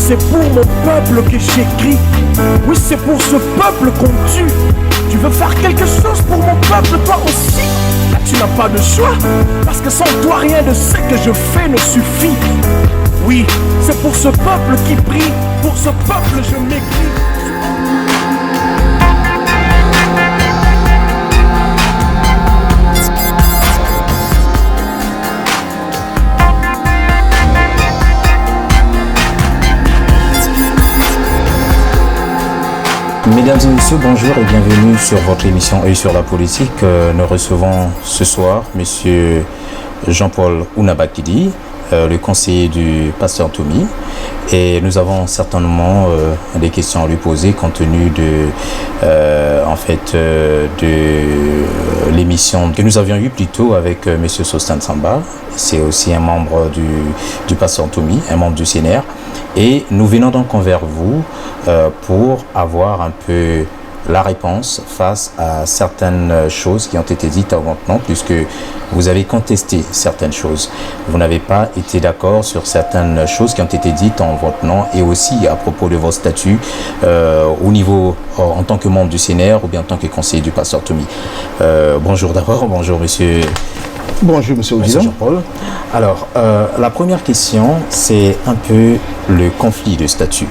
c'est pour mon peuple que j'écris. Oui, c'est pour ce peuple qu'on tue. Tu veux faire quelque chose pour mon peuple, toi aussi? Là, tu n'as pas de choix, parce que sans toi, rien de ce que je fais ne suffit. Oui, c'est pour ce peuple qui prie, pour ce peuple je m'écris. Mesdames et messieurs, bonjour et bienvenue sur votre émission Œil sur la politique. Nous recevons ce soir monsieur Jean-Paul Ounabakidi, le conseiller du pasteur Toumi, et nous avons certainement des questions à lui poser compte tenu de l'émission que nous avions eue plus tôt avec monsieur Sostan Samba. C'est aussi un membre du pasteur Toumi, un membre du CNR. Et nous venons donc envers vous pour avoir un peu la réponse face à certaines choses qui ont été dites à votre nom, puisque vous avez contesté certaines choses. Vous n'avez pas été d'accord sur certaines choses qui ont été dites en votre nom et aussi à propos de votre statut au niveau en tant que membre du CNR ou bien en tant que conseiller du pasteur Toumi. Bonjour d'abord, bonjour monsieur. Bonjour monsieur Jean-Paul. Alors, la première question, c'est un peu le conflit de statut.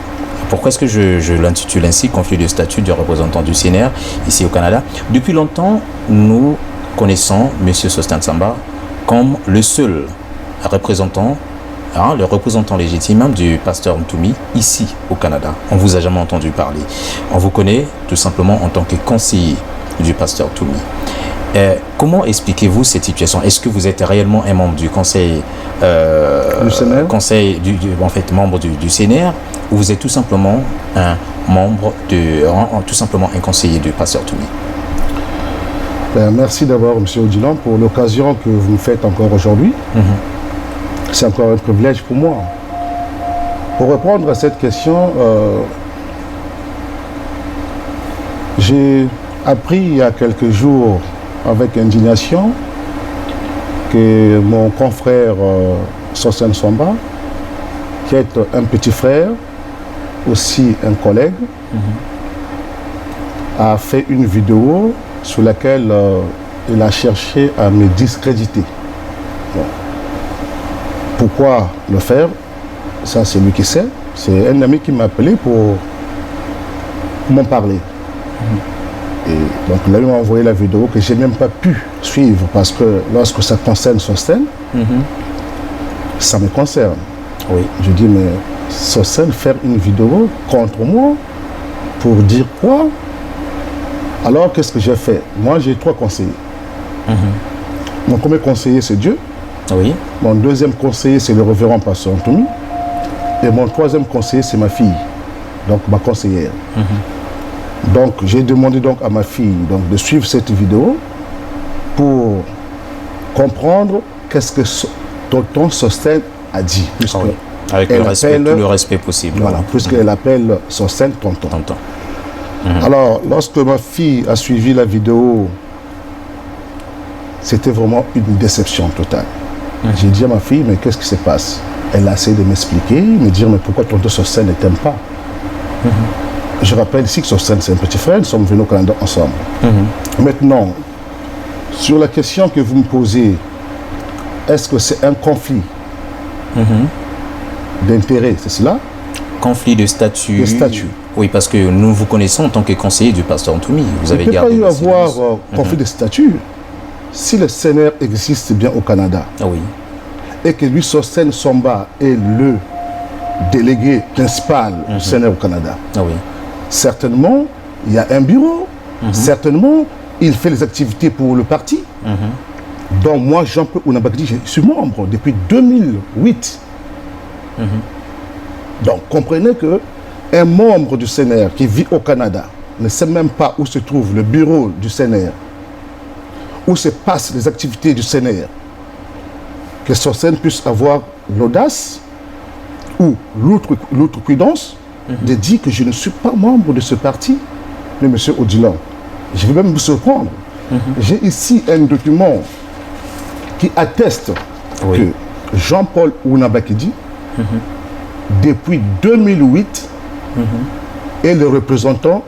Pourquoi est-ce que je l'intitule ainsi, conflit de statut du représentant du CNR ici au Canada? Depuis longtemps, nous connaissons monsieur Sostan Samba comme le seul représentant, le représentant légitime du pasteur Ntoumi ici au Canada. On ne vous a jamais entendu parler. On vous connaît tout simplement en tant que conseiller du pasteur Ntoumi. Comment expliquez-vous cette situation? Est-ce que vous êtes réellement un membre du conseil, membre du CNR, ou vous êtes tout simplement un membre un conseiller du pasteur Toumi? Merci d'abord, M. Odilon, pour l'occasion que vous me faites encore aujourd'hui. C'est encore un privilège pour moi. Pour répondre à cette question, j'ai appris il y a quelques jours avec indignation que mon confrère Sostan Samba, qui est un petit frère, aussi un collègue, a fait une vidéo sur laquelle il a cherché à me discréditer. Bon. Pourquoi le faire? Ça, c'est lui qui sait. C'est un ami qui m'a appelé pour m'en parler. Et donc là, il m'a envoyé la vidéo que je n'ai même pas pu suivre parce que lorsque ça concerne Sostan, ça me concerne. Oui. Je dis, mais Sostan faire une vidéo contre moi pour dire quoi? Alors, qu'est-ce que j'ai fait? Moi, j'ai 3 conseillers. Mon premier conseiller, c'est Dieu. Oui. Mon deuxième conseiller, c'est le révérend pasteur Ntoumi. Et mon troisième conseiller, c'est ma fille, donc ma conseillère. Donc, j'ai demandé donc à ma fille de suivre cette vidéo pour comprendre qu'est-ce que tonton Sostan a dit. Avec tout le respect possible. Voilà, puisqu'elle appelle Sostan tonton. Alors, lorsque ma fille a suivi la vidéo, c'était vraiment une déception totale. J'ai dit à ma fille, mais qu'est-ce qui se passe? Elle a essayé de m'expliquer, me dire, mais pourquoi tonton Sostan ne t'aime pas? Je rappelle ici que Sostan, c'est un petit frère, nous sommes venus au Canada ensemble. Maintenant, sur la question que vous me posez, est-ce que c'est un conflit d'intérêt, c'est cela? Conflit de statut. De statut. Oui, parce que nous vous connaissons en tant que conseiller du pasteur Ntoumi. Vous avez gardé. Il ne peut pas y avoir conflit de statut si le CNR existe bien au Canada. Oui. Et que lui, Sostan Samba, est le délégué principal du CNR au Canada. Oui. Certainement, il y a un bureau. Certainement, il fait les activités pour le parti. Donc moi, Jean-Paul Ounabakidi, je suis membre depuis 2008. Donc comprenez que un membre du CNR qui vit au Canada ne sait même pas où se trouve le bureau du CNR, où se passent les activités du CNR, que Sostan puisse avoir l'audace ou l'outrecuidance de dire que je ne suis pas membre de ce parti. Mais M. Odilon, je vais même vous surprendre. J'ai ici un document qui atteste que Jean-Paul Ounabakidi depuis 2008 est le représentant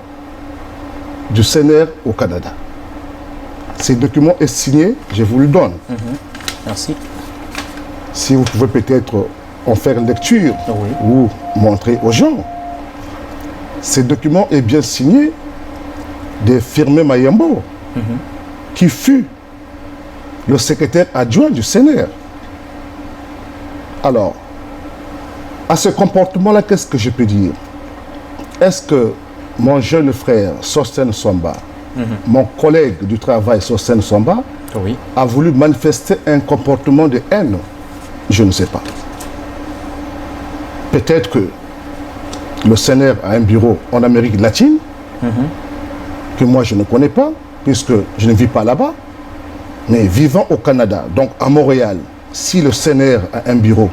du CNR au Canada. Ce document est signé, je vous le donne. Merci. Si vous pouvez peut-être en faire lecture ou montrer aux gens. Ce document est bien signé de Firmin Mayambo, qui fut le secrétaire adjoint du CNR. Alors, à ce comportement-là, qu'est-ce que je peux dire? Est-ce que mon jeune frère, Sosten Somba, mon collègue du travail, Sosten Somba, a voulu manifester un comportement de haine? Je ne sais pas. Peut-être que le CNR a un bureau en Amérique latine, que moi je ne connais pas, puisque je ne vis pas là-bas, mais vivant au Canada, donc à Montréal, si le CNR a un bureau,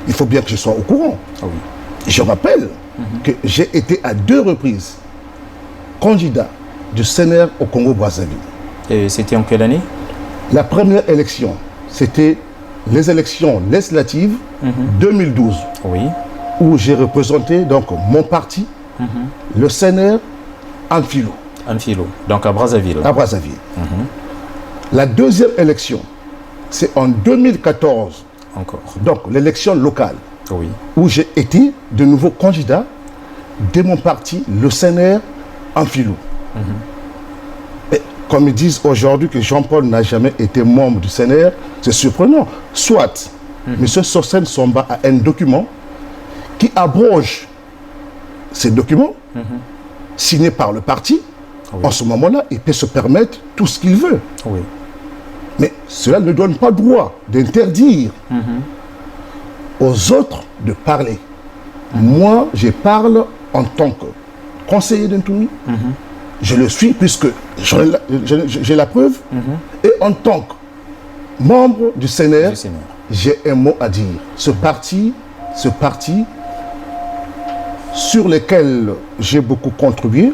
il faut bien que je sois au courant. Je rappelle que j'ai été à 2 reprises candidat du CNR au Congo-Brazzaville. Et c'était en quelle année? La première élection, c'était les élections législatives 2012, où j'ai représenté donc mon parti, le CNR en philo. En philo, donc à Brazzaville. À Brazzaville. La deuxième élection, c'est en 2014. Encore. Donc l'élection locale, où j'ai été de nouveau candidat de mon parti, le CNR en philo. Et comme ils disent aujourd'hui que Jean-Paul n'a jamais été membre du CNR, c'est surprenant. Soit M. Sosten Somba a un document qui abroge ces documents signés par le parti. En ce moment-là, il peut se permettre tout ce qu'il veut. Mais cela ne donne pas droit d'interdire aux autres de parler. Moi, je parle en tant que conseiller d'Intoumi. Je le suis puisque j'ai la preuve. Et en tant que membre du CNR, j'ai un mot à dire. Ce parti sur lequel j'ai beaucoup contribué,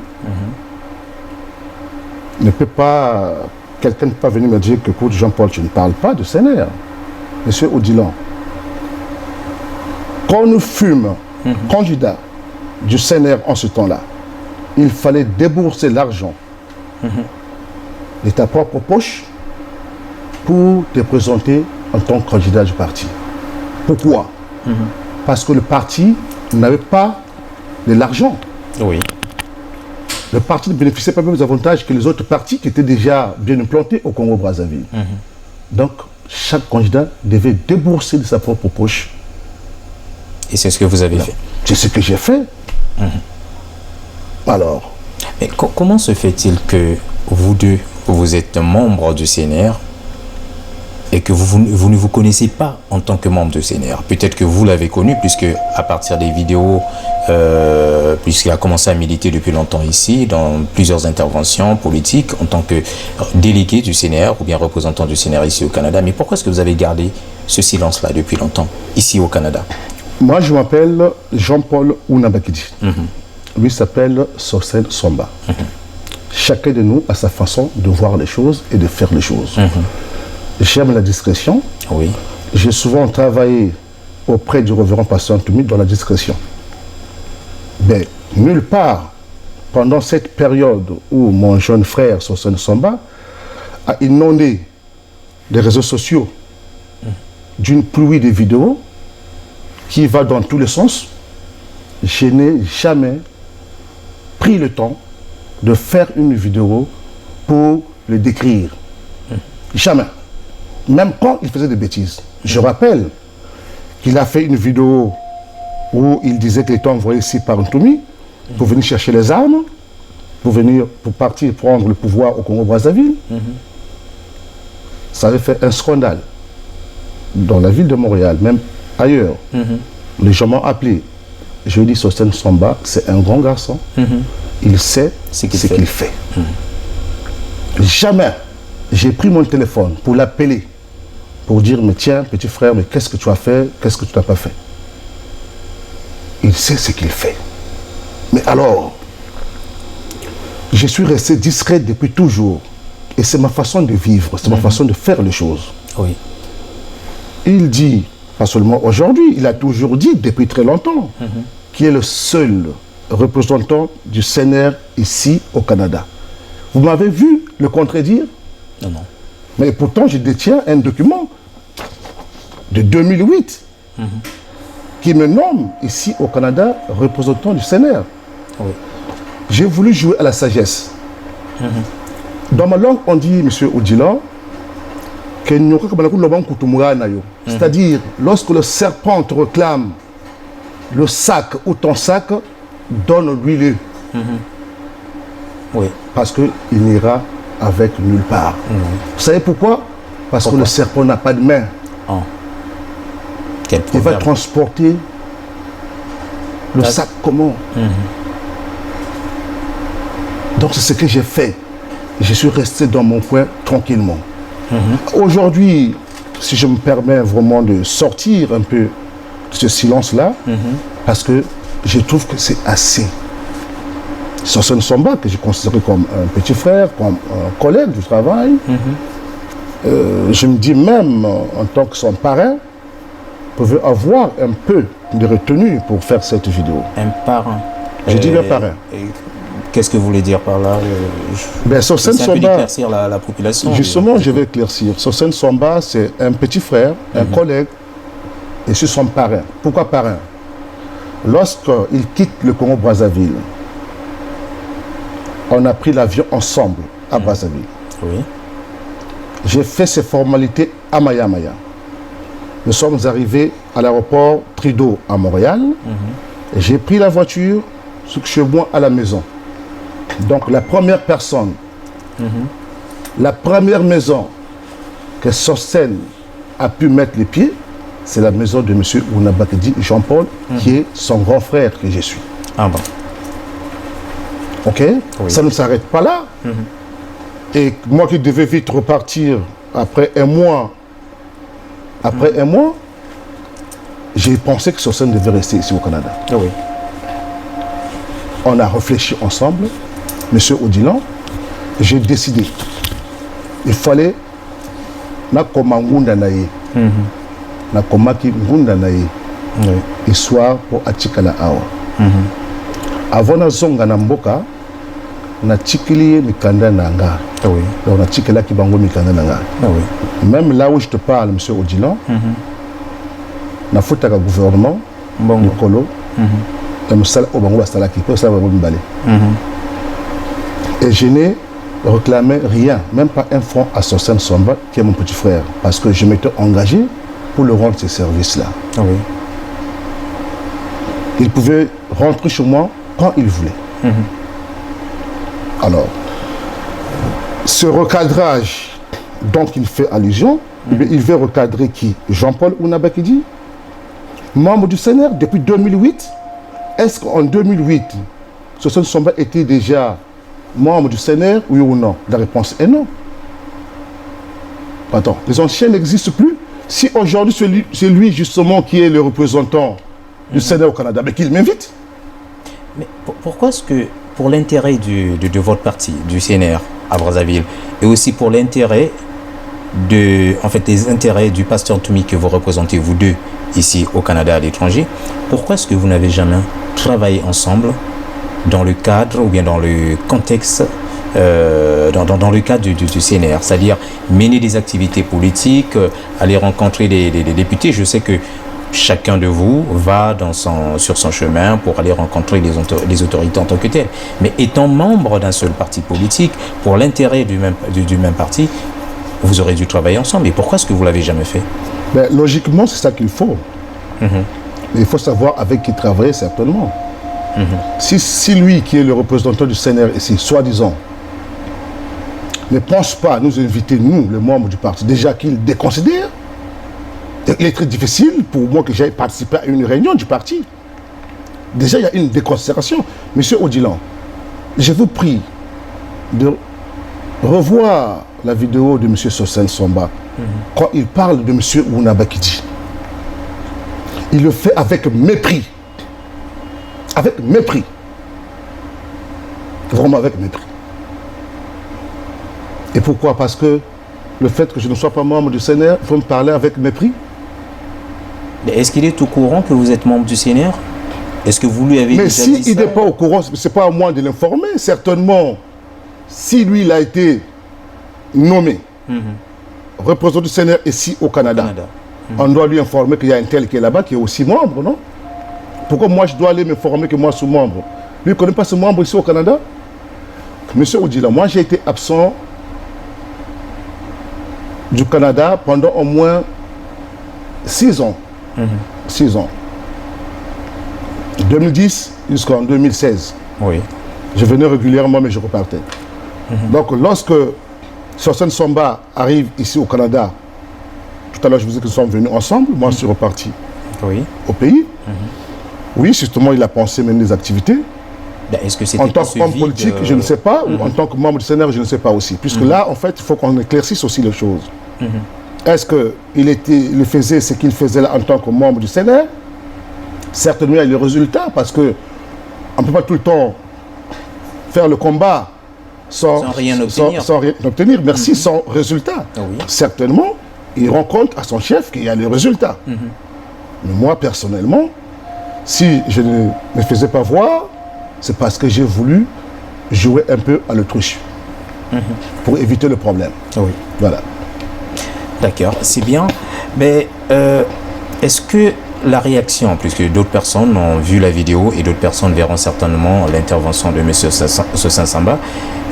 ne peut pas, quelqu'un ne peut pas venir me dire que, écoute, Jean-Paul, tu ne parles pas de CNR. Monsieur Odilon, quand nous fûmes candidats du CNR en ce temps-là, il fallait débourser l'argent de ta propre poche pour te présenter en tant que candidat du parti. Pourquoi? Parce que le parti n'avait pas de l'argent. Le parti ne bénéficiait pas même des avantages que les autres partis qui étaient déjà bien implantés au Congo-Brazzaville. Donc, chaque candidat devait débourser de sa propre poche. Et c'est ce que vous avez fait? C'est ce que j'ai fait. Alors. Mais comment se fait-il que vous deux, vous êtes membre du CNR et que vous ne vous connaissez pas en tant que membre du CNR? Peut-être que vous l'avez connu, puisque à partir des vidéos, puisqu'il a commencé à militer depuis longtemps ici, dans plusieurs interventions politiques, en tant que délégué du CNR ou bien représentant du CNR ici au Canada. Mais pourquoi est-ce que vous avez gardé ce silence-là depuis longtemps, ici au Canada? Moi, je m'appelle Jean-Paul Ounabakidi. Lui s'appelle Sosten Somba. Chacun de nous a sa façon de voir les choses et de faire les choses. J'aime la discrétion. J'ai souvent travaillé auprès du révérend pasteur Ntoumi dans la discrétion. Mais nulle part, pendant cette période où mon jeune frère Sosten Somba a inondé les réseaux sociaux d'une pluie de vidéos qui va dans tous les sens, je n'ai jamais pris le temps de faire une vidéo pour le décrire. Jamais. Même quand il faisait des bêtises. Je rappelle qu'il a fait une vidéo où il disait qu'il était envoyé ici par Ntoumi pour venir chercher les armes, pour partir prendre le pouvoir au Congo-Brazzaville. Ça avait fait un scandale dans la ville de Montréal, même ailleurs. Les gens m'ont appelé. Je lui ai dit, Sosten Somba, c'est un grand garçon. Il sait ce qu'il fait. Jamais j'ai pris mon téléphone pour l'appeler, pour dire, mais tiens, petit frère, mais qu'est-ce que tu as fait, qu'est-ce que tu n'as pas fait? Il sait ce qu'il fait. Mais alors, je suis resté discret depuis toujours. Et c'est ma façon de vivre, c'est ma façon de faire les choses. Il dit pas seulement aujourd'hui, il a toujours dit depuis très longtemps qu'il est le seul représentant du CNR ici au Canada. Vous m'avez vu le contredire? Non, non. Mais pourtant, je détiens un document de 2008 qui me nomme ici au Canada représentant du CNR. Oui. J'ai voulu jouer à la sagesse. Dans ma langue, on dit, M. Odjilan, c'est-à-dire, lorsque le serpent te réclame le sac ou ton sac, donne-lui-le. Oui. Parce qu'il n'ira avec nulle part. Vous savez pourquoi? Parce que le serpent n'a pas de main. Oh. Quel Il va proverbe. transporter le sac comment? Donc c'est ce que j'ai fait. Je suis resté dans mon coin tranquillement. Aujourd'hui, si je me permets vraiment de sortir un peu de ce silence-là, parce que je trouve que c'est assez. Sosen Somba, que je considère comme un petit frère, comme un collègue du travail, je me dis même, en tant que son parrain, pouvait avoir un peu de retenue pour faire cette vidéo. Un parrain. Je dis le parrain. Qu'est-ce que vous voulez dire par là? Ben, Sosen C'est un peu Somba, d'éclaircir la population. justement, je vais éclaircir. Sosen Somba, c'est un petit frère, un collègue, et c'est son parrain. Pourquoi parrain? Lorsqu'il quitte le Congo-Brazzaville, on a pris l'avion ensemble à Brazzaville. Oui. J'ai fait ces formalités à Maya-Maya. Nous sommes arrivés à l'aéroport Trudeau à Montréal. J'ai pris la voiture chez moi à la maison. Donc la première personne, la première maison que Sosen a pu mettre les pieds, c'est la maison de M. Ounabakedi Jean-Paul, qui est son grand frère que je suis. Ah bon. Ok? Oui. Ça ne s'arrête pas là. Et moi qui devais vite repartir après un mois, j'ai pensé que Sosen devait rester ici au Canada. Ah oui. On a réfléchi ensemble, M. Odjilan, j'ai décidé. Il fallait na koma ngunda na ye. Na koma ki ngunda na ye. Histoire pour atikala awa. Avant na zonga na mboka, na tikili mikanda na nga. Ah oui. Donc na tikela ki bango mikanda na nga. Ah oui. Même là où je te parle, M. Odjilan, na futaka gouvernement, Bon. Nikolo, et je n'ai réclamé rien, même pas un franc à Sosen Somba, qui est mon petit frère, parce que je m'étais engagé pour le rendre ces services-là. Ah oui. Il pouvait rentrer chez moi quand il voulait. Alors, ce recadrage dont il fait allusion, il veut recadrer qui? Jean-Paul Ounabakedi, membre du CNR depuis 2008. Est-ce qu'en 2008, Sosen Somba était déjà membre du CNR, oui ou non? La réponse est non. Attends, les anciens n'existent plus. Si aujourd'hui c'est lui justement qui est le représentant du CNR au Canada, mais qu'il m'invite. Mais pourquoi est-ce que, pour l'intérêt de votre parti, du CNR à Brazzaville, et aussi pour l'intérêt des intérêts du pasteur Toumi que vous représentez, vous deux, ici au Canada, à l'étranger, pourquoi est-ce que vous n'avez jamais travaillé ensemble dans le cadre ou bien dans le contexte, dans le cadre du CNR, c'est-à-dire mener des activités politiques, aller rencontrer des députés? Je sais que chacun de vous va sur son chemin pour aller rencontrer les autorités en tant que telles. Mais étant membre d'un seul parti politique, pour l'intérêt du même parti, vous aurez dû travailler ensemble. Et pourquoi est-ce que vous ne l'avez jamais fait? Ben, logiquement, c'est ça qu'il faut. Mais il faut savoir avec qui travailler, certainement. Si lui, qui est le représentant du CNR ici, soi-disant, ne pense pas à nous inviter, nous, les membres du parti, déjà qu'il déconsidère, il est très difficile pour moi que j'aille participer à une réunion du parti. Déjà, il y a une déconsidération. Monsieur Odjilan, je vous prie de revoir la vidéo de M. Sosen Somba quand il parle de M. Ounabakedi. Il le fait avec mépris. Avec mépris. Vraiment avec mépris. Et pourquoi? Parce que le fait que je ne sois pas membre du CNR, il faut me parler avec mépris. Est-ce qu'il est au courant que vous êtes membre du CNR? Est-ce que vous lui avez Mais déjà dit s'il ça? n'est pas au courant, ce n'est pas à moi de l'informer. Certainement, si lui, il a été nommé représentant du CNR ici au Canada, on doit lui informer qu'il y a un tel qui est là-bas, qui est aussi membre, non? Pourquoi moi, je dois aller m'informer que moi, je suis membre? Lui, il ne connaît pas ce membre ici au Canada? Monsieur Odila, moi, j'ai été absent du Canada pendant au moins 6 ans. 6 ans. 2010 jusqu'en 2016. Oui. Je venais régulièrement, mais je repartais. Donc, lorsque Sosène Samba arrive ici au Canada, tout à l'heure, je vous ai dit que nous sommes venus ensemble. Moi, je suis reparti au pays. Oui, justement, il a pensé mener des activités. Ben, est-ce que c'était en tant qu'homme politique, je ne sais pas. Ou en tant que membre du CNR, je ne sais pas aussi. Puisque là, en fait, il faut qu'on éclaircisse aussi les choses. Est-ce qu'il faisait ce qu'il faisait là en tant que membre du CNR? Certainement, il y a les résultats, parce qu'on ne peut pas tout le temps faire le combat sans rien obtenir. Sans rien obtenir. Merci, sans résultat. Certainement, il rend compte à son chef qu'il y a les résultats. Mais moi, personnellement, si je ne me faisais pas voir, c'est parce que j'ai voulu jouer un peu à l'autruche pour éviter le problème. Voilà. D'accord, c'est bien. Mais est-ce que la réaction, puisque d'autres personnes ont vu la vidéo et d'autres personnes verront certainement l'intervention de M. Sosène Samba,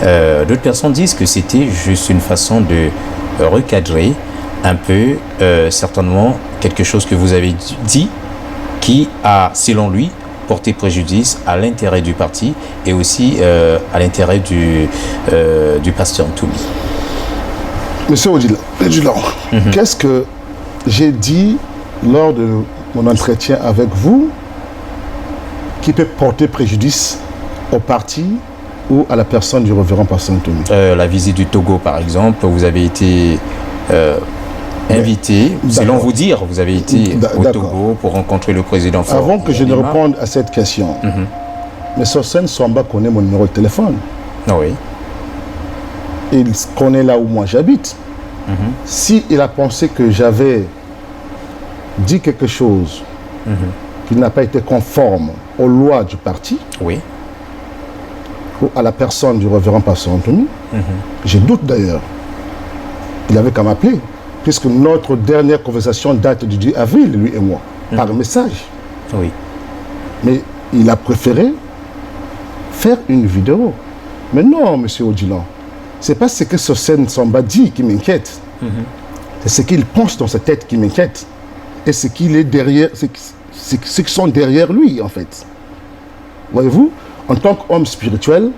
d'autres personnes disent que c'était juste une façon de recadrer un peu, certainement, quelque chose que vous avez dit qui a, selon lui, porté préjudice à l'intérêt du parti et aussi à l'intérêt du pasteur Ntoumi. Monsieur Odila, qu'est-ce que j'ai dit lors de mon entretien avec vous qui peut porter préjudice au parti ou à la personne du révérend pasteur Ntoumi? La visite du Togo, par exemple, vous avez été invité, selon vous dire, vous avez été au Togo pour rencontrer le président. Avant que je ne réponde à cette question, M. Sosène Samba connaît mon numéro de téléphone. Oui. Il connaît là où moi j'habite. S'il a pensé que j'avais dit quelque chose qui n'a pas été conforme aux lois du parti, ou à la personne du révérend pasteur Ntoumi, je doute d'ailleurs. Il avait qu'à m'appeler, puisque notre dernière conversation date du 10 avril, lui et moi, par message. Mais il a préféré faire une vidéo. Mais non, M. Odjilan, ce n'est pas ce que Sosène Samba dit qui m'inquiète. C'est ce qu'il pense dans sa tête qui m'inquiète. Et ce qu'il est derrière, ce qui sont derrière lui, en fait. Voyez-vous, en tant qu'homme spirituel,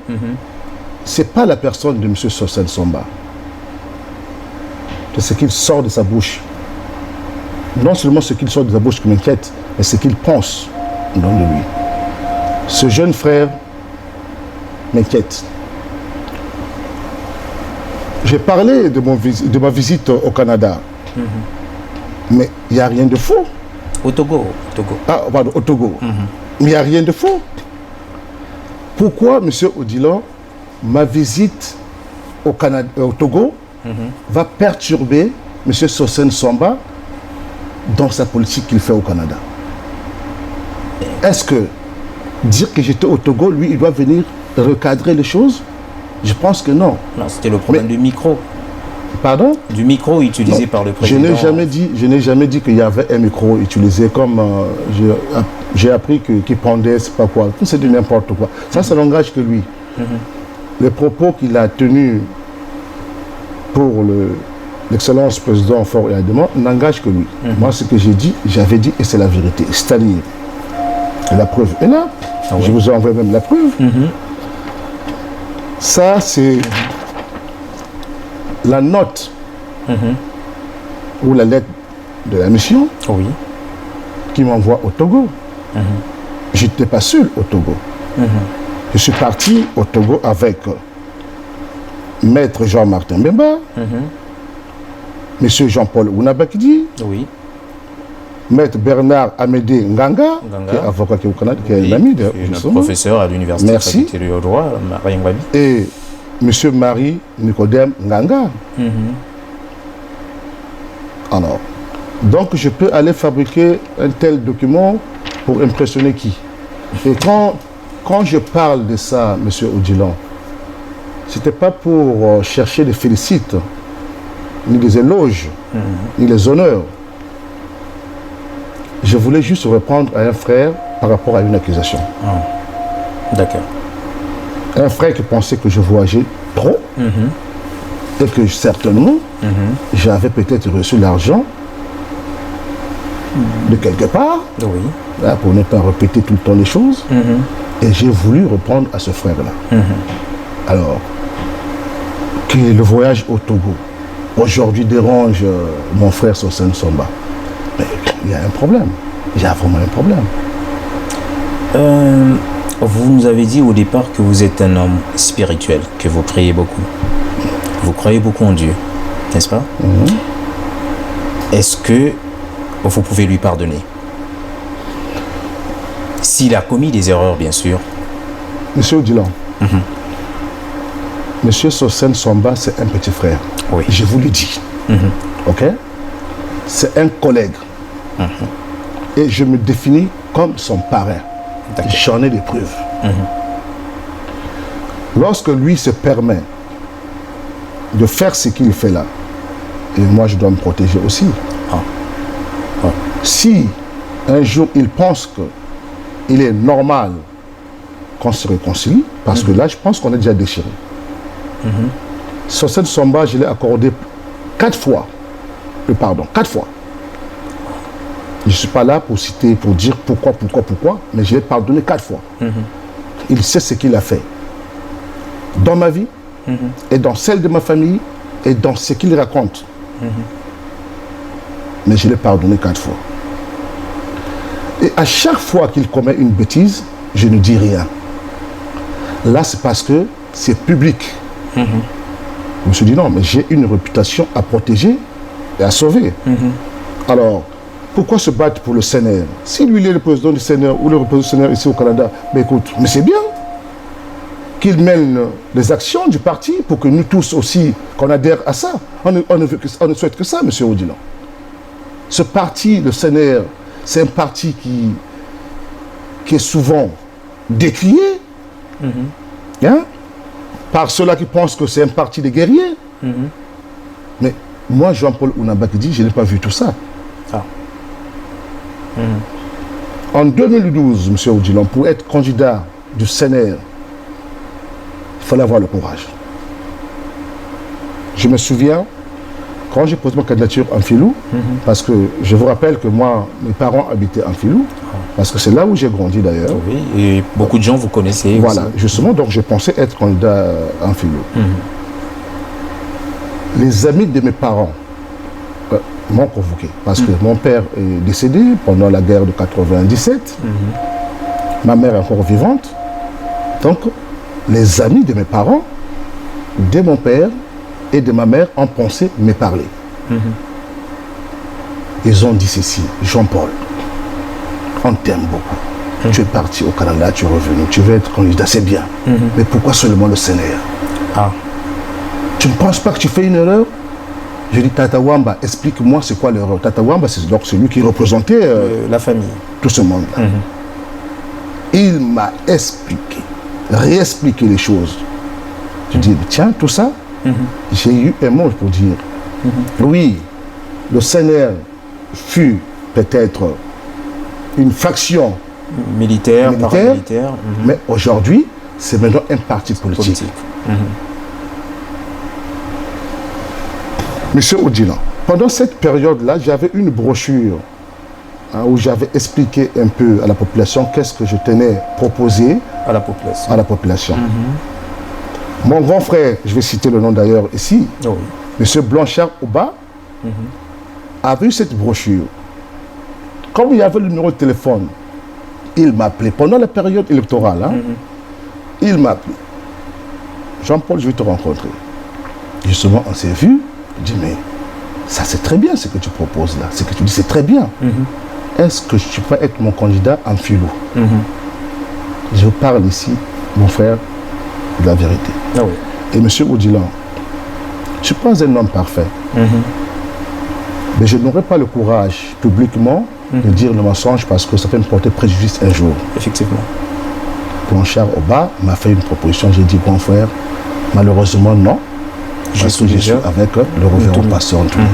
ce n'est pas la personne de M. Sosène Samba. C'est ce qu'il sort de sa bouche. Non seulement ce qu'il sort de sa bouche qui m'inquiète, mais ce qu'il pense dans de lui. Ce jeune frère m'inquiète. J'ai parlé de ma visite au Canada, mais il n'y a rien de faux. Au Togo. Ah, pardon, au Togo. Mais il n'y a rien de faux. Pourquoi, M. Odila, ma visite au Togo va perturber M. Sosène Samba dans sa politique qu'il fait au Canada? Est-ce que dire que j'étais au Togo, lui, il doit venir recadrer les choses? Je pense que non. Non, c'était le problème du micro. Pardon? Du micro utilisé par le président. Je n'ai jamais dit qu'il y avait un micro utilisé comme j'ai appris qu'il pendait, c'est pas quoi. C'est de n'importe quoi. Ça, c'est le langage que lui. Les propos qu'il a tenus pour l'excellence président Faure Yadema n'engage que lui. Moi, ce que j'ai dit, j'avais dit, et c'est la vérité. C'est-à-dire, la preuve est là. Je vous envoie même la preuve. Ça, c'est la note ou la lettre de la mission qui m'envoie au Togo. Je n'étais pas seul au Togo. Je suis parti au Togo avec Maître Jean-Martin Bemba, Monsieur Jean-Paul Ounabakidi, Maître Bernard Amédée Nganga, qui est avocat qui est au Canada, qui est l'ami de professeur à l'université faculté du droit, et Monsieur Marie Nicodème Nganga. Alors, Donc je peux aller fabriquer un tel document pour impressionner qui? Et quand je parle de ça, M. Odilon, ce n'était pas pour chercher des félicites, ni des éloges, ni les honneurs. Je voulais juste répondre à un frère par rapport à une accusation. D'accord. Un frère qui pensait que je voyageais trop et que certainement j'avais peut-être reçu l'argent de quelque part, là, pour ne pas répéter tout le temps les choses. Et j'ai voulu répondre à ce frère-là. Alors, que le voyage au Togo aujourd'hui dérange mon frère Sosen Somba, mais il y a un problème. Il y a vraiment un problème. Vous nous avez dit au départ que vous êtes un homme spirituel, que vous priez beaucoup. Vous croyez beaucoup en Dieu, n'est-ce pas? Est-ce que vous pouvez lui pardonner? S'il a commis des erreurs, bien sûr. Monsieur Odilon, Monsieur Sosen Somba, c'est un petit frère. Oui. Je vous le dis. Ok? C'est un collègue. Et je me définis comme son parrain. J'en ai des preuves. Lorsque lui se permet de faire ce qu'il fait là, et moi je dois me protéger aussi. Si un jour il pense qu'il est normal qu'on se réconcilie, parce que là je pense qu'on est déjà déchiré. Sur cette Somba, je l'ai accordé 4 fois le pardon, 4 fois. Je ne suis pas là pour citer, pour dire pourquoi, mais je l'ai pardonné 4 fois. Il sait ce qu'il a fait dans ma vie, et dans celle de ma famille, et dans ce qu'il raconte. Mais je l'ai pardonné 4 fois. Et à chaque fois qu'il commet une bêtise, je ne dis rien. Là, c'est parce que c'est public. Je me suis dit non, mais j'ai une réputation à protéger et à sauver. Alors, pourquoi se battre pour le CNR? Si lui, il est le président du CNR ou le représentant du CNR ici au Canada, mais écoute, mais c'est bien qu'il mène les actions du parti pour que nous tous aussi, qu'on adhère à ça. On ne souhaite que ça, M. Odilon. Ce parti, le CNR, c'est un parti qui est souvent décrié par ceux-là qui pensent que c'est un parti de guerriers. Mais moi, Jean-Paul Ounabakidi, je n'ai pas vu tout ça. En 2012, M. Odilon, pour être candidat du CNR, il fallait avoir le courage. Je me souviens, quand j'ai posé ma candidature en Filou, parce que je vous rappelle que moi, mes parents habitaient en Filou, parce que c'est là où j'ai grandi d'ailleurs. Oui, et beaucoup de gens vous connaissez. Voilà, aussi. justement, donc je pensais être candidat en Filou. Les amis de mes parents m'ont convoqué, parce que mon père est décédé pendant la guerre de 97, ma mère est encore vivante, donc les amis de mes parents, de mon père et de ma mère ont pensé me parler. Ils ont dit ceci: Jean-Paul, on t'aime beaucoup. Tu es parti au Canada, tu es revenu, tu veux être candidat, c'est bien. Mais pourquoi seulement le CNR? Tu ne penses pas que tu fais une erreur? Je dis, Tata Wamba, explique-moi c'est quoi l'erreur. Tata Wamba, c'est donc celui qui représentait la famille. Tout ce monde-là. Il m'a expliqué, réexpliqué les choses. Je dis, tiens, tout ça, j'ai eu un mot pour dire. Oui, le CNR fut peut-être une faction militaire, paramilitaire. Mais aujourd'hui, c'est maintenant un parti politique. Monsieur Odilon, pendant cette période-là, j'avais une brochure où j'avais expliqué un peu à la population qu'est-ce que je tenais proposer à la population. Mon grand frère, je vais citer le nom d'ailleurs ici, Monsieur Blanchard Oba, avait eu cette brochure. Comme il y avait le numéro de téléphone, il m'a appelé pendant la période électorale. Il m'a appelé. Jean-Paul, je vais te rencontrer. Justement, on s'est vu. Je dis, mais ça c'est très bien ce que tu proposes là. Ce que tu dis, c'est très bien. Est-ce que tu peux être mon candidat en philo? Je parle ici, mon frère, de la vérité. Et M. Odilon, je ne suis pas un homme parfait. Mais je n'aurai pas le courage publiquement de dire le mensonge parce que ça peut me porter préjudice un jour. Effectivement. Blanchard Oba m'a fait une proposition, j'ai dit grand frère, malheureusement non, parce que je suis avec le révérend pasteur Antoumi.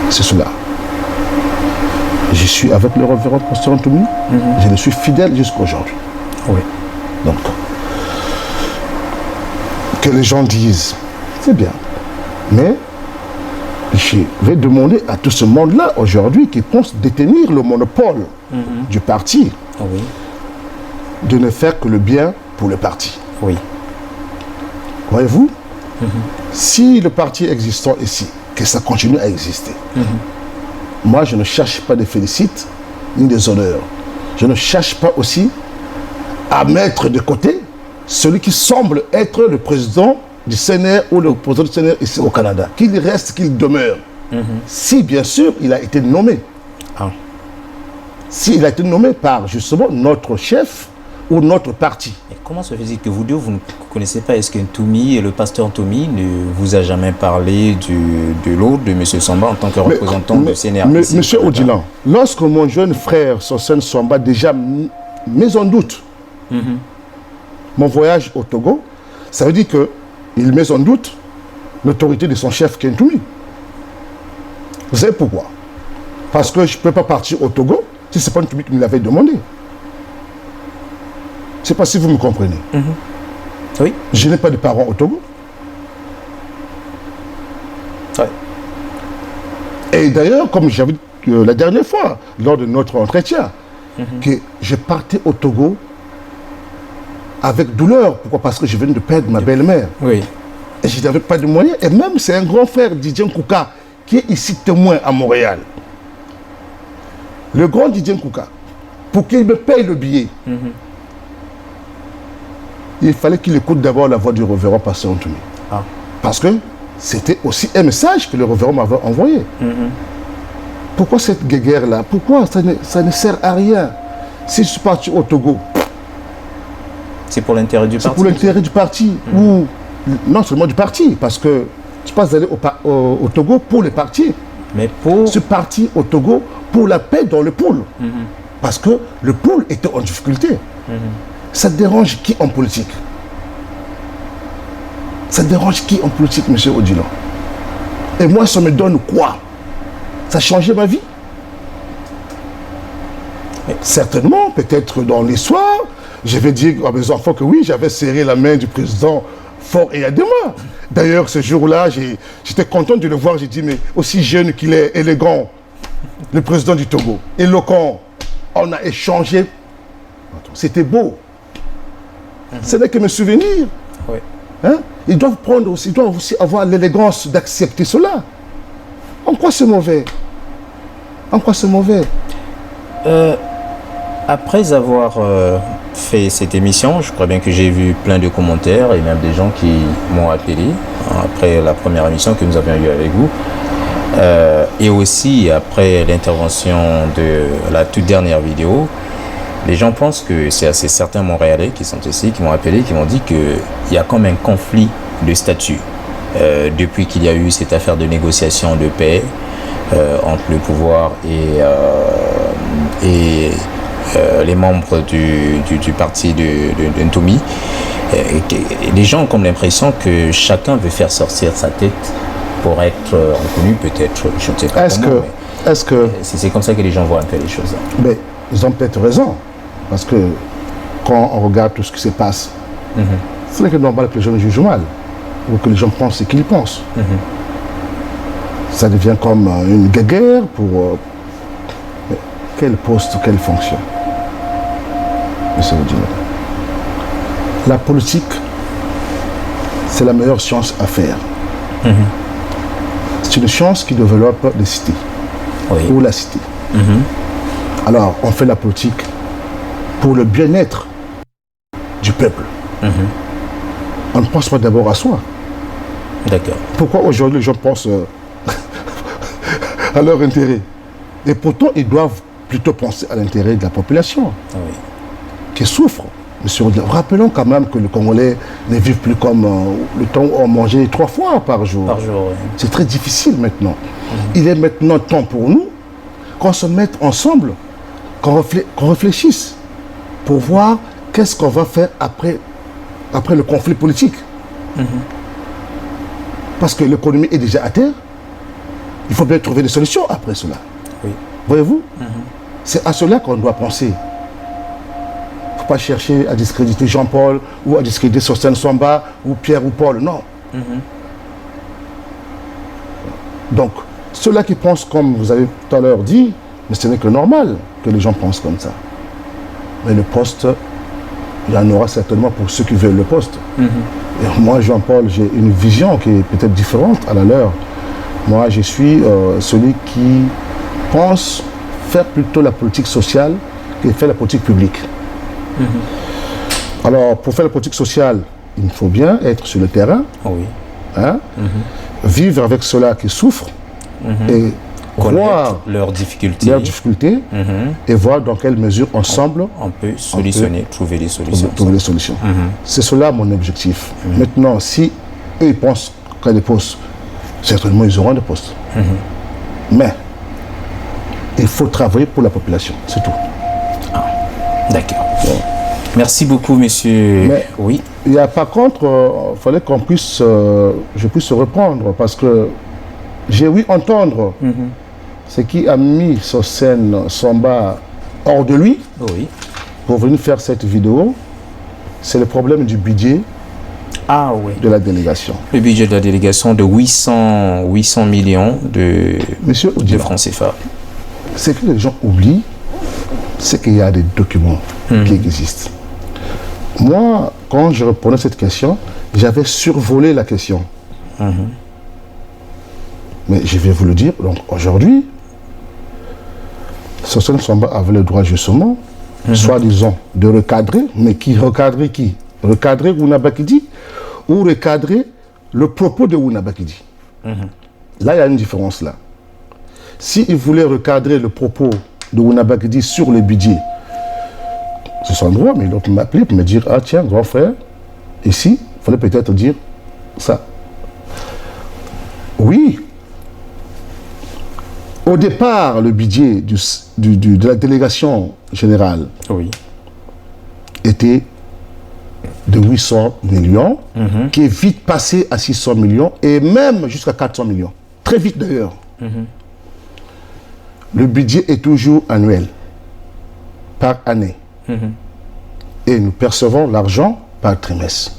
C'est cela. Je suis avec le révérend pasteur Antoumi, je le suis fidèle jusqu'à aujourd'hui. Oui. Donc, que les gens disent, c'est bien, mais je vais demander à tout ce monde-là aujourd'hui qui pense détenir le monopole du parti de ne faire que le bien pour le parti. Oui. Voyez-vous, si le parti existant ici, que ça continue à exister, moi je ne cherche pas des félicites ni des honneurs. Je ne cherche pas aussi à mettre de côté celui qui semble être le président du CNR ou le président du CNR ici au Canada. Qu'il reste, qu'il demeure. Si bien sûr il a été nommé. S'il a été nommé par justement notre chef ou notre parti. Et comment se fait-il que vous deux, vous ne connaissez pas, est-ce qu'Ntoumi et le pasteur Ntoumi ne vous a jamais parlé de l'autre, de M. Samba en tant que représentant du CNR? Monsieur Odilan, lorsque mon jeune frère Sosen Samba déjà mis en doute mon voyage au Togo, ça veut dire qu'il met en doute l'autorité de son chef qui est Ntoumi. Vous savez pourquoi? Parce que je ne peux pas partir au Togo si ce n'est pas Ntoumi qui me l'avait demandé. Je ne sais pas si vous me comprenez. Oui. Je n'ai pas de parents au Togo. Ouais. Et d'ailleurs, comme j'avais dit la dernière fois, lors de notre entretien, que je partais au Togo avec douleur. Pourquoi? Parce que je venais de perdre ma belle-mère. Oui. Et je n'avais pas de moyens. Et même, c'est un grand frère, Didier Nkouka, qui est ici témoin à Montréal. Le grand Didier Nkouka, pour qu'il me paye le billet, il fallait qu'il écoute d'abord la voix du révérend pasteur Ntoumi. Parce que c'était aussi un message que le révérend m'avait envoyé. Pourquoi cette guerre-là? Pourquoi ça ne sert à rien? Si je suis parti au Togo, c'est pour l'intérêt du parti. C'est pour l'intérêt du parti. Ou non seulement du parti, parce que je passe d'aller au Togo pour le parti. Mais pour... Je suis parti au Togo pour la paix dans le pôle. Parce que le pôle était en difficulté. Ça dérange qui en politique? Ça dérange qui en politique, M. Odilan? Et moi, ça me donne quoi? Ça a changé ma vie? Certainement, peut-être dans l'histoire, je vais dire à mes enfants que oui, j'avais serré la main du président Faure Eyadema. D'ailleurs, ce jour-là, j'étais content de le voir. J'ai dit, mais aussi jeune qu'il est, élégant, le président du Togo, éloquent, on a échangé. C'était beau. Ce n'est que mes souvenirs. Oui. Hein? Ils doivent aussi avoir l'élégance d'accepter cela. En quoi c'est mauvais? En quoi c'est mauvais? Après avoir fait cette émission, je crois bien que j'ai vu plein de commentaires et même des gens qui m'ont appelé après la première émission que nous avions eue avec vous. Et aussi après l'intervention de la toute dernière vidéo, les gens pensent que c'est assez certains Montréalais qui sont ici, qui m'ont appelé, qui m'ont dit qu'il y a comme un conflit de statut depuis qu'il y a eu cette affaire de négociation de paix entre le pouvoir et les membres du parti de Ntoumi. Les gens ont comme l'impression que chacun veut faire sortir sa tête pour être reconnu, peut-être, je ne sais pas comment. C'est comme ça que les gens voient un peu les choses. Mais ils ont peut-être raison. Parce que quand on regarde tout ce qui se passe, ce n'est que normal que les gens jugent mal. Ou que les gens pensent ce qu'ils pensent. Ça devient comme une guerre pour... quel poste, quelle fonction? Monsieur Odilan. La politique, c'est la meilleure science à faire. C'est une science qui développe les cités. Ou la cité. Alors, on fait la politique pour le bien-être du peuple. On ne pense pas d'abord à soi. D'accord. Pourquoi aujourd'hui les gens pensent à leur intérêt? Et pourtant, ils doivent plutôt penser à l'intérêt de la population qui souffre. Monsieur Odila, rappelons quand même que les Congolais ne vivent plus comme le temps où on mangeait 3 fois par jour. Par jour, oui. C'est très difficile maintenant. Il est maintenant temps pour nous qu'on se mette ensemble, qu'on réfléchisse pour voir qu'est-ce qu'on va faire après le conflit politique. Parce que l'économie est déjà à terre. Il faut bien trouver des solutions après cela. Oui. Voyez-vous? C'est à cela qu'on doit penser. Il ne faut pas chercher à discréditer Jean-Paul ou à discréditer Sosthène Swamba ou Pierre ou Paul. Non. Donc, ceux-là qui pensent comme vous avez tout à l'heure dit, mais ce n'est que normal que les gens pensent comme ça. Mais le poste, il y en aura certainement pour ceux qui veulent le poste. Et moi, Jean-Paul, j'ai une vision qui est peut-être différente à la leur. Moi, je suis celui qui pense faire plutôt la politique sociale que faire la politique publique. Alors, pour faire la politique sociale, il faut bien être sur le terrain, hein, vivre avec ceux-là qui souffrent et voir leurs difficultés, et voir dans quelle mesure ensemble on peut solutionner, trouver des solutions. C'est cela mon objectif. Maintenant, si eux ils pensent qu'il y a des postes, certainement ils auront des postes. Mais il faut travailler pour la population, c'est tout. D'accord. Merci beaucoup, monsieur. Mais oui. Il y a par contre, il fallait qu'on puisse, je puisse reprendre parce que j'ai ouï entendre ce qui a mis Sosthène Swamba hors de lui pour venir faire cette vidéo. C'est le problème du budget de la délégation. Le budget de la délégation de 800 millions de francs CFA. Ce que les gens oublient, c'est qu'il y a des documents qui existent. Moi, quand je répondais à cette question, j'avais survolé la question. Mais je vais vous le dire, donc aujourd'hui, Sosthène Swamba avait le droit justement, soi-disant, de recadrer, mais recadrer qui? Recadrer Wuna Bakidi ou recadrer le propos de Wuna Bakidi. Là, il y a une différence là. S'il voulait recadrer le propos de Wuna Bakidi sur le budget, c'est son droit, mais il doit m'appeler pour me dire, ah tiens, grand frère, ici, il fallait peut-être dire ça. Oui. Au départ, le budget de la délégation générale était de 800 millions, qui est vite passé à 600 millions et même jusqu'à 400 millions. Très vite d'ailleurs. Le budget est toujours annuel, par année. Et nous percevons l'argent par trimestre.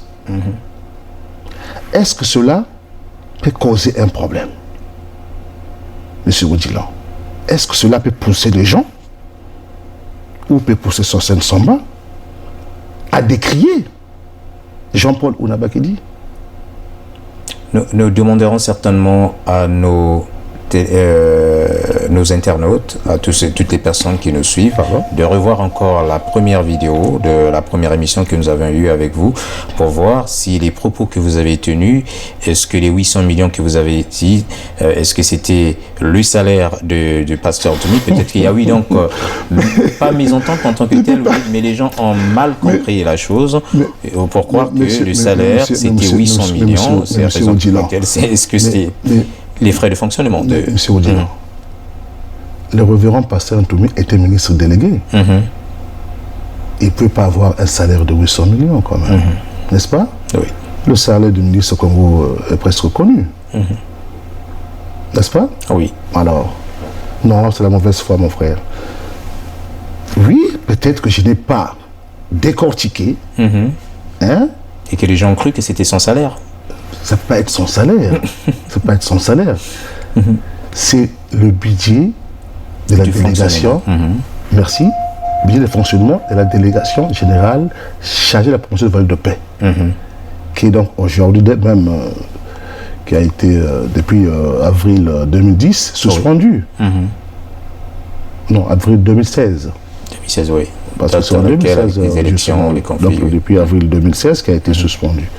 Est-ce que cela peut causer un problème? Monsieur Odila, est-ce que cela peut pousser les gens ou peut pousser Sosthène Swamba à décrier Jean-Paul Wuna Bakidi? Nous demanderons certainement à nos internautes, à toutes les personnes qui nous suivent, de revoir encore la première vidéo de la première émission que nous avons eue avec vous pour voir si les propos que vous avez tenus, est-ce que les 800 millions que vous avez dit, est-ce que c'était le salaire du pasteur Toumi? Peut-être qu'il y a donc pas mésentente en tant que tel, mais les gens ont mal compris la chose pour croire que le salaire c'était 800 millions. C'est la raison pour laquelle est-ce que c'est les frais de fonctionnement de... Monsieur Odila, le révérend pasteur Toumi était ministre délégué. Il ne peut pas avoir un salaire de 800 millions quand même, n'est-ce pas? Oui. Le salaire du ministre Congo est presque reconnu, n'est-ce pas? Oui. Alors, non, c'est la mauvaise foi, mon frère. Oui, peut-être que je n'ai pas décortiqué, hein? Et que les gens ont cru que c'était son salaire. Ça ne peut pas être son salaire. Ça peut pas être son salaire. C'est le budget de la délégation. Merci. Budget de fonctionnement de la délégation générale chargée de la promotion de valeurs de paix. Qui est donc aujourd'hui même, qui a été depuis avril 2010 suspendu. Non, avril 2016. 2016, oui. Parce que c'est en 2016, les élections, les conflits. Donc depuis avril 2016 qui a été suspendu.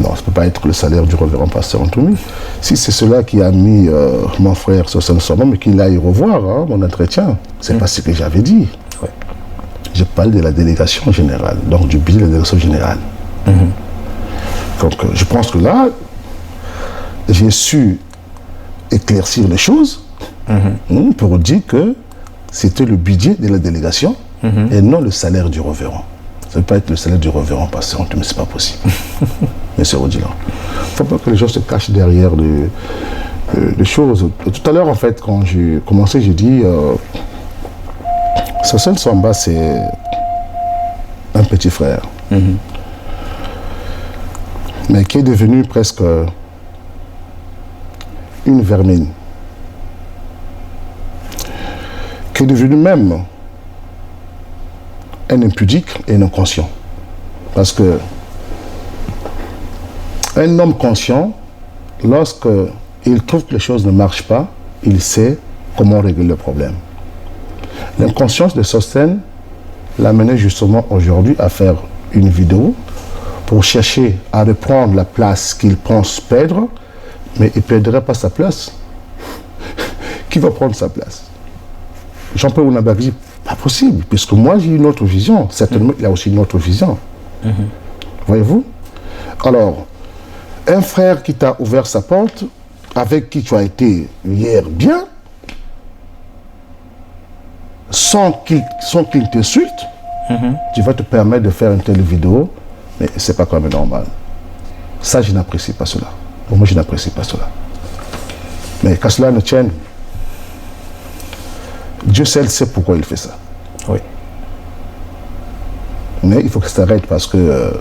Non, ça ne peut pas être le salaire du révérend pasteur Ntoumi. Si c'est cela qui a mis mon frère Sosthène Swamba, mais qu'il aille revoir mon entretien, c'est pas ce que j'avais dit. Je parle de la délégation générale, donc du budget de la délégation générale. Donc je pense que là, j'ai su éclaircir les choses pour dire que c'était le budget de la délégation et non le salaire du révérend. Ça ne peut pas être le salaire du révérend parce que mais c'est pas possible. Monsieur Rodilan. Il ne faut pas que les gens se cachent derrière des choses. Tout à l'heure, en fait, quand j'ai commencé, j'ai dit Sosthène Swamba, c'est un petit frère. Mais qui est devenu presque une vermine. Qui est devenu même un impudique et un inconscient. Parce que un homme conscient, lorsqu'il trouve que les choses ne marchent pas, il sait comment régler le problème. L'inconscience de Sosthène l'a mené justement aujourd'hui à faire une vidéo pour chercher à reprendre la place qu'il pense perdre, mais il ne perdrait pas sa place. Qui va prendre sa place? Jean-Paul Ounabaki dit, pas possible, puisque moi j'ai une autre vision. Certainement, il y a aussi une autre vision. Voyez-vous? Alors, un frère qui t'a ouvert sa porte, avec qui tu as été hier bien, sans qu'il t'insulte, tu vas te permettre de faire une telle vidéo, mais c'est pas quand même normal. Ça, je n'apprécie pas cela. Pour moi, je n'apprécie pas cela. Mais qu'à cela ne tienne, Dieu seul sait pourquoi il fait ça. Oui. Mais il faut que ça s'arrête parce que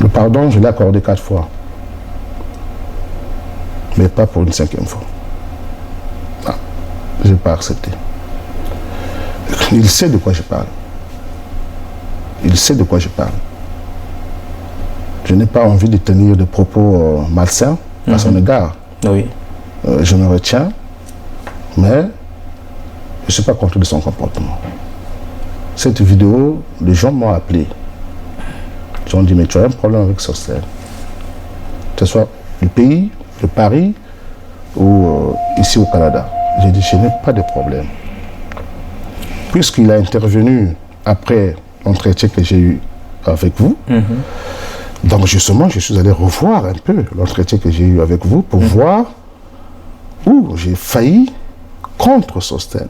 le pardon, je l'ai accordé 4 fois. Mais pas pour une 5e fois. Non, je n'ai pas accepté. Il sait de quoi je parle. Il sait de quoi je parle. Je n'ai pas envie de tenir des propos malsains à son égard. Oui. Je me retiens, mais je ne suis pas content de son comportement. Cette vidéo, les gens m'ont appelé. Ils ont dit, mais tu as un problème avec Sosthène. Que ce soit le pays, le Paris ou ici au Canada. J'ai dit, je n'ai pas de problème. Puisqu'il a intervenu après l'entretien que j'ai eu avec vous, donc justement, je suis allé revoir un peu l'entretien que j'ai eu avec vous pour voir où j'ai failli contre Sosthène.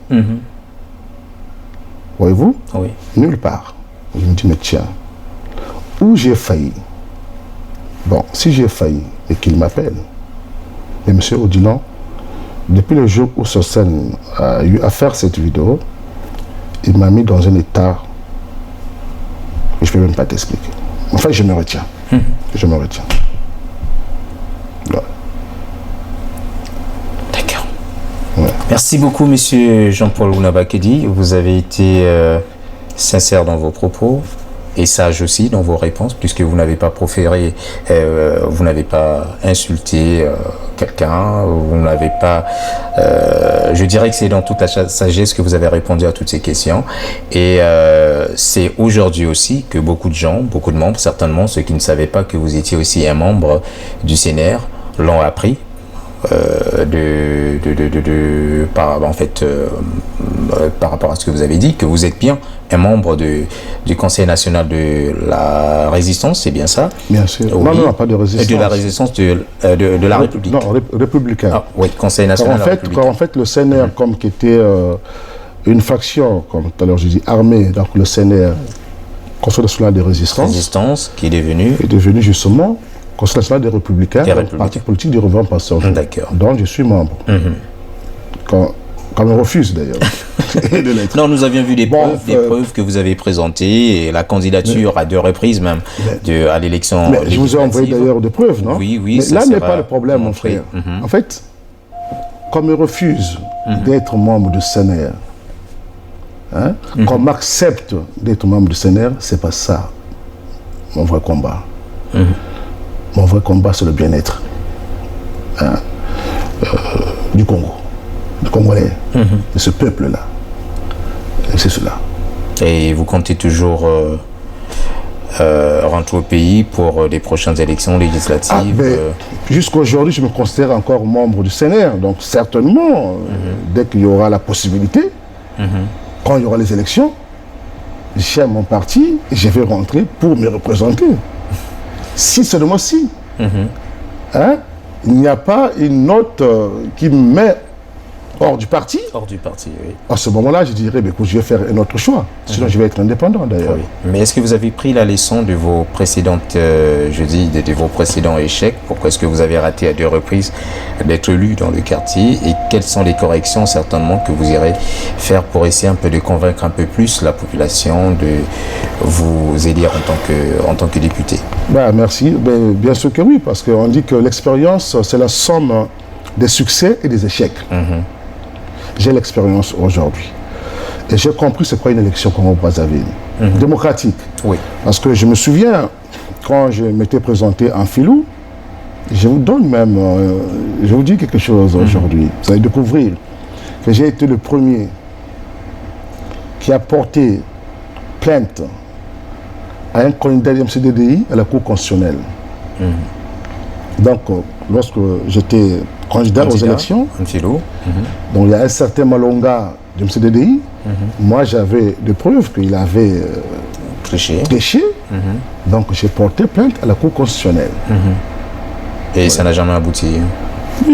Voyez-vous? Oui. Nulle part. Je me dis, mais tiens, où j'ai failli? Bon, si j'ai failli et qu'il m'appelle, mais M. Rodilan, depuis le jour où Sosthène a eu à faire cette vidéo, il m'a mis dans un état que je ne peux même pas t'expliquer. Enfin, je me retiens. Je me retiens. Voilà. D'accord. Ouais. Merci beaucoup, monsieur Jean-Paul Ounabaki. Vous avez été sincère dans vos propos et sage aussi dans vos réponses, puisque vous n'avez pas proféré, vous n'avez pas insulté quelqu'un, vous n'avez pas... je dirais que c'est dans toute la sagesse que vous avez répondu à toutes ces questions. Et c'est aujourd'hui aussi que beaucoup de gens, beaucoup de membres, certainement ceux qui ne savaient pas que vous étiez aussi un membre du CNR, l'ont appris. Par rapport à ce que vous avez dit, que vous êtes bien un membre du Conseil national de la résistance, c'est bien ça? Bien sûr. Oui. Non, pas de résistance. De la résistance de la République. Non, républicain. Ah, oui, Conseil national de la République. Quand en fait le CNR, comme qui était une faction, comme tout à l'heure j'ai dit, armée, donc le CNR, Conseil national de résistance, qui est devenu justement Conseil national des Républicains, parti politique du révérend Pasteur. D'accord. Dont je suis membre. Quand on refuse d'ailleurs. Non, nous avions vu des preuves que vous avez présentées, et la candidature à 2 reprises même à l'élection. Je vous ai envoyé d'ailleurs des preuves, non? Oui. Mais là n'est pas le problème, mon frère. En fait, qu'on me refuse d'être membre du CNR, qu'on m'accepte d'être membre du CNR, c'est pas ça mon vrai combat. Mon vrai combat, c'est le bien-être du Congo, du Congolais, de ce peuple-là. Et c'est cela. Et vous comptez toujours rentrer au pays pour les prochaines élections législatives. Jusqu'à aujourd'hui, je me considère encore membre du CNR. Donc certainement, dès qu'il y aura la possibilité, quand il y aura les élections, j'aime mon parti et je vais rentrer pour me représenter. Si seulement si. Hein? Il n'y a pas une note qui me met hors du parti. Hors du parti, oui. À ce moment-là, je dirais, écoute, je vais faire un autre choix. Sinon, je vais être indépendant d'ailleurs. Oui. Mais est-ce que vous avez pris la leçon de vos précédentes, de vos précédents échecs? Pourquoi est-ce que vous avez raté à 2 reprises d'être élu dans le quartier? Et quelles sont les corrections certainement que vous irez faire pour essayer un peu de convaincre un peu plus la population de vous élire en tant que député? Merci. Bien sûr que oui, parce qu'on dit que l'expérience, c'est la somme des succès et des échecs. J'ai l'expérience aujourd'hui. Et j'ai compris c'est quoi une élection Congo-Brazzaville. Démocratique. Oui. Parce que je me souviens, quand je m'étais présenté en filou, je vous donne même, je vous dis quelque chose aujourd'hui. Vous allez découvrir que j'ai été le premier qui a porté plainte à un candidat du MCDDI à la Cour constitutionnelle. Donc, lorsque j'étais candidat aux élections, donc il y a un certain Malonga du MCDDI, moi j'avais des preuves qu'il avait triché. Donc j'ai porté plainte à la Cour constitutionnelle. Et ça n'a jamais abouti?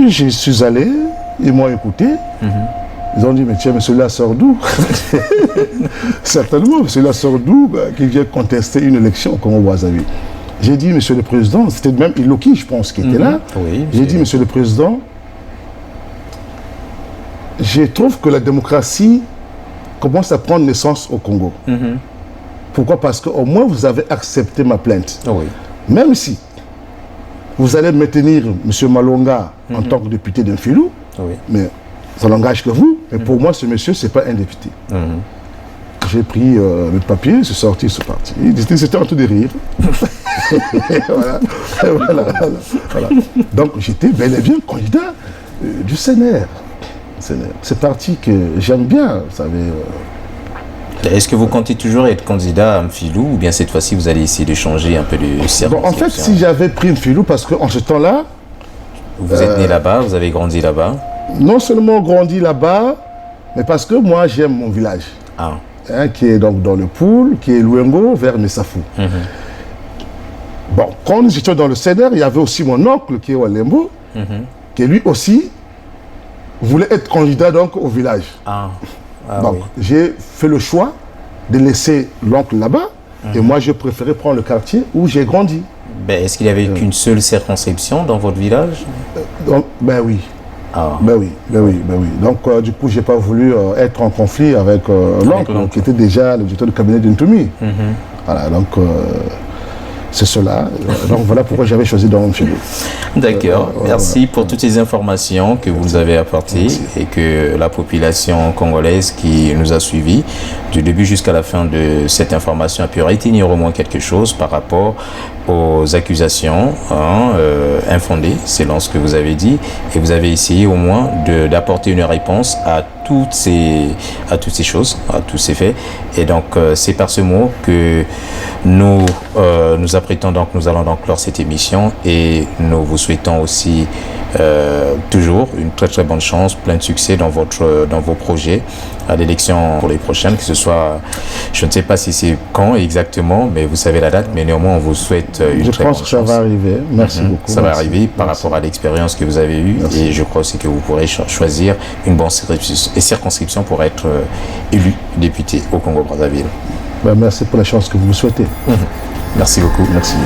Je suis allé, ils m'ont écouté. Ils ont dit, mais tiens, mais celui-là sort d'où? Certainement, celui-là sort d'où qui vient contester une élection au Congo-Brazzaville. J'ai dit, monsieur le président, c'était même Iloki, je pense, qui était là. Oui, j'ai dit, monsieur le président, je trouve que la démocratie commence à prendre naissance au Congo. Pourquoi? Parce qu'au moins, vous avez accepté ma plainte. Même si vous allez maintenir monsieur Malonga en tant que député d'un filou, mais ça n'engage que vous. Mais pour moi, ce monsieur, ce n'est pas un député. J'ai pris le papier, je suis sorti, je suis parti. C'était en train de rire. voilà. Donc j'étais bel et bien candidat du CNR. C'est parti que j'aime bien, vous savez. Est-ce que vous comptez toujours être candidat à Mfilou ou bien cette fois-ci vous allez essayer de changer un peu de circonscription? En fait, si j'avais pris Mfilou, parce qu'en ce temps-là... Vous êtes né là-bas, vous avez grandi là-bas? Non seulement grandi là-bas, mais parce que moi j'aime mon village. Qui est donc dans le Poul, qui est Louengo, vers Messafou. Bon, quand j'étais dans le CNR, il y avait aussi mon oncle qui est Walembo, qui lui aussi voulait être candidat donc au village. Donc j'ai fait le choix de laisser l'oncle là-bas, et moi j'ai préféré prendre le quartier où j'ai grandi. Est-ce qu'il n'y avait qu'une seule circonscription dans votre village? Oui. Oui. Donc, du coup, je n'ai pas voulu être en conflit avec l'oncle, qui était déjà le directeur du cabinet d'Intoumi. Voilà, donc, c'est cela. Donc, voilà pourquoi j'avais choisi dans Mfilou. D'accord. Merci pour toutes ces informations que vous avez apportées et que la population congolaise qui nous a suivis du début jusqu'à la fin de cette information a pu retenir au moins quelque chose par rapport aux accusations infondées, selon ce que vous avez dit, et vous avez essayé au moins d'apporter une réponse à toutes ces choses, à tous ces faits. Et donc c'est par ce mot que nous apprêtons donc, nous allons donc clore cette émission, et nous vous souhaitons aussi toujours une très très bonne chance, plein de succès dans vos projets à l'élection pour les prochaines, que ce soit, je ne sais pas si c'est quand exactement, mais vous savez la date, mais néanmoins on vous souhaite une très bonne chance. Je pense que ça va arriver, merci beaucoup. Ça va arriver par rapport à l'expérience que vous avez eue, et je crois aussi que vous pourrez choisir une bonne circonscription pour être élu député au Congo-Brazzaville. Merci pour la chance que vous me souhaitez. Merci beaucoup. Merci.